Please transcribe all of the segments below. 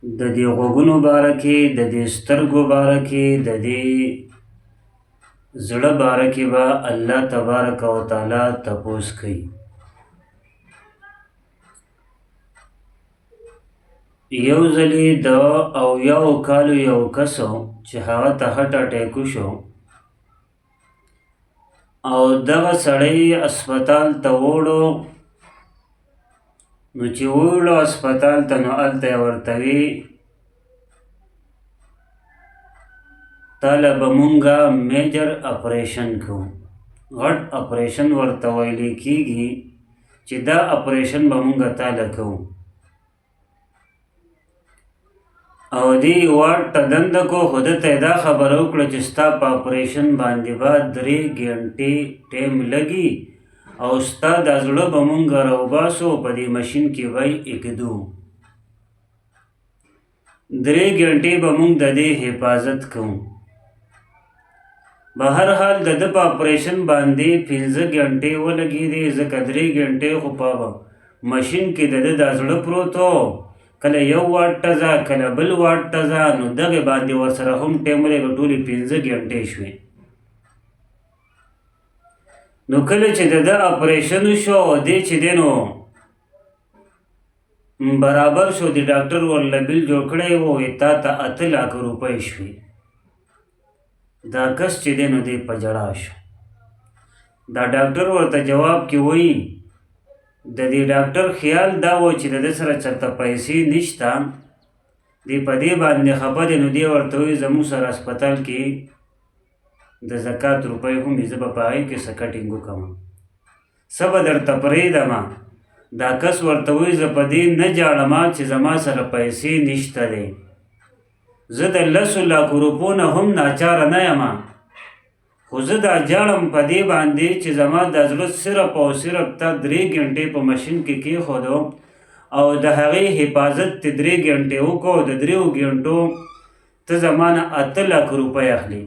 د دې غوږونو باره کې، د دې سترګو باره کې، د دې زړه باره کې به الله تبارک وتعالی تپوس کوي. یو ځلې د 70 کالو یو کس و چې هغه ته هټ اټیک وشو او دغه سړی اسپتال ته وړو. نو چې وړو اسپتال ته، نو هلته یې ورته وي تاله به مونږه میجر اپریشن کوو. غټ اپریشن ورته ویلی کېږي چې دا اپریشن به مونږه تاله کوو. او دې وارډ ته دنده کو، خو ده ته یې دا خبره وکړه چې ستا په اپریشن باندې به 3 ګنټې ټیم لګي او ستا دا زړه به مونږ راوباسو، په دې ماشین کې به یې ایږدو. 3 ګنټې به مونږ د دې حفاظت کوو. به هر حال د ده په اپریشن باندې 15 ګنټې ولګېدې، ځکه 3 ګنټې خو په ماشین کې د ده دا زړه پروت و. کله یو واټ ته ځه، کله بل واټ ته ځه، نو دغې باندې ورسره هم ټیم ولګېږه، ټولې 15 ګنټې شوې. نو کله چې د ده اپریشن وشو، دی چې دی نو برابر شو، د ډاکټر ورله بل جوړ کړی و، تا ته 8 لکه روپۍ شوې. دا کس چې دی نو دی په ژړا شو. دا ډاکټر ورته جواب کې وایي د دې ډاکټر خیال دا و چې د ده سره چېرته پیسې نشته، دی په دې باندې خفه دی. نو دی ورته وایي زموږ سره اسپتال کې د زکات روپۍ هم وي، زه به په هغې کې څه کټینګ وکړم، څه به درته پرېږدمه. دا کس ورته وایي زه په دې نه جاړم چې زما سره پیسې نشته دی، زه د 10 لکو روپو نه هم ناچاره نه یم، خو زه دا جاړم په دې باندې چې زما دا زړه صرف او صرف تا 3 ګنټې په ماشین کې کېښودو او د هغې حفاظت ته 3 ګنټې وکړو. د 3 ګنټو ته زما نه 8 لکه روپۍ اخلي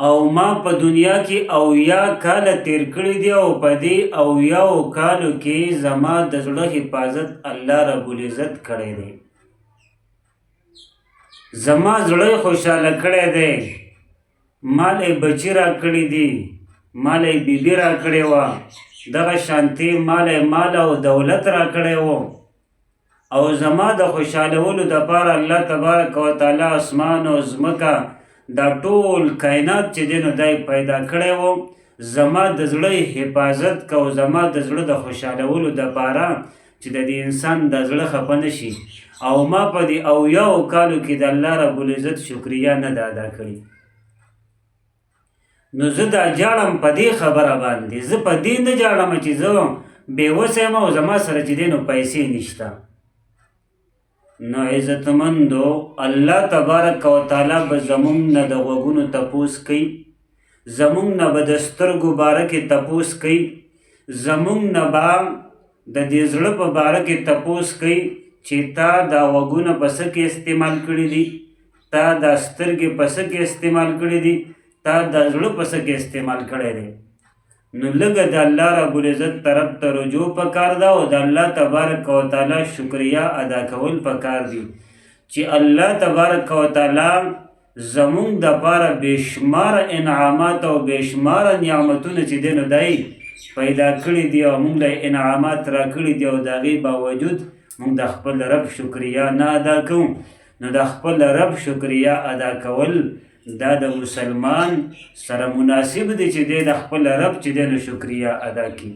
او ما په دنیا کې 70 کاله تیر کړي دي او په دې 70 کالو کې زما د زړه حفاظت الله رب العزت کړی دی. زما زړه خوشحاله کړی دی، مال یې بچي را کړي دي، مال یې بیبي را کړې وه، دغه شانتې مال او دولت را کړی و. او زما د خوشحالولو دپاره الله تبارک وتعالی اسمان او ځمکه دا ټول کائنات چې دی نو دا یې پیدا کړی و، زما د زړه حفاظت کو، زما د زړه د خوشحالولو دپاره چې د دې انسان د زړه خفه نه شي. او ما په دې 70 کالو کې د الله رب العزت شکریه نه ده ادا کړې. نو زه دا جاړم په دې خبره باندې، زه په دې نه جاړم چې زه بېوسه یم او زما سره چې دی نو پیسې نشته. نو عزتمندو، الله تبارک وتعالی به زمونږ نه د غوږونو تپوس کوي، زمونږ نه به د سترګو باره کې تپوس کوي، زمونږ نه به د دې زړه په باره کې تپوس کوي چې تا دا غوږونه په څه کې استعمال کړي دي، تا دا سترګې په څه کې استعمال کړي دي، تا دا زړه په څه کې استعمال کړی دی. نو لږه د الله رب العزت طرف ته رجوع پکار ده او د الله تبارک وتعالی شکریه ادا کول پکار دي چې الله تبارک وتعالی زمونږ دپاره بېشماره انعامات او بېشماره نعمتونه چې دی نو دی پیدا کړي دي او مونږ له انعامات را کړي دي، او د هغې باوجود مونږ د خپل رب شکریه نه ادا کوو. نو د خپل رب شکریه ادا کول دا د مسلمان سره مناسب دی چې دی د خپل رب چې دی نو شکریه ادا کړي.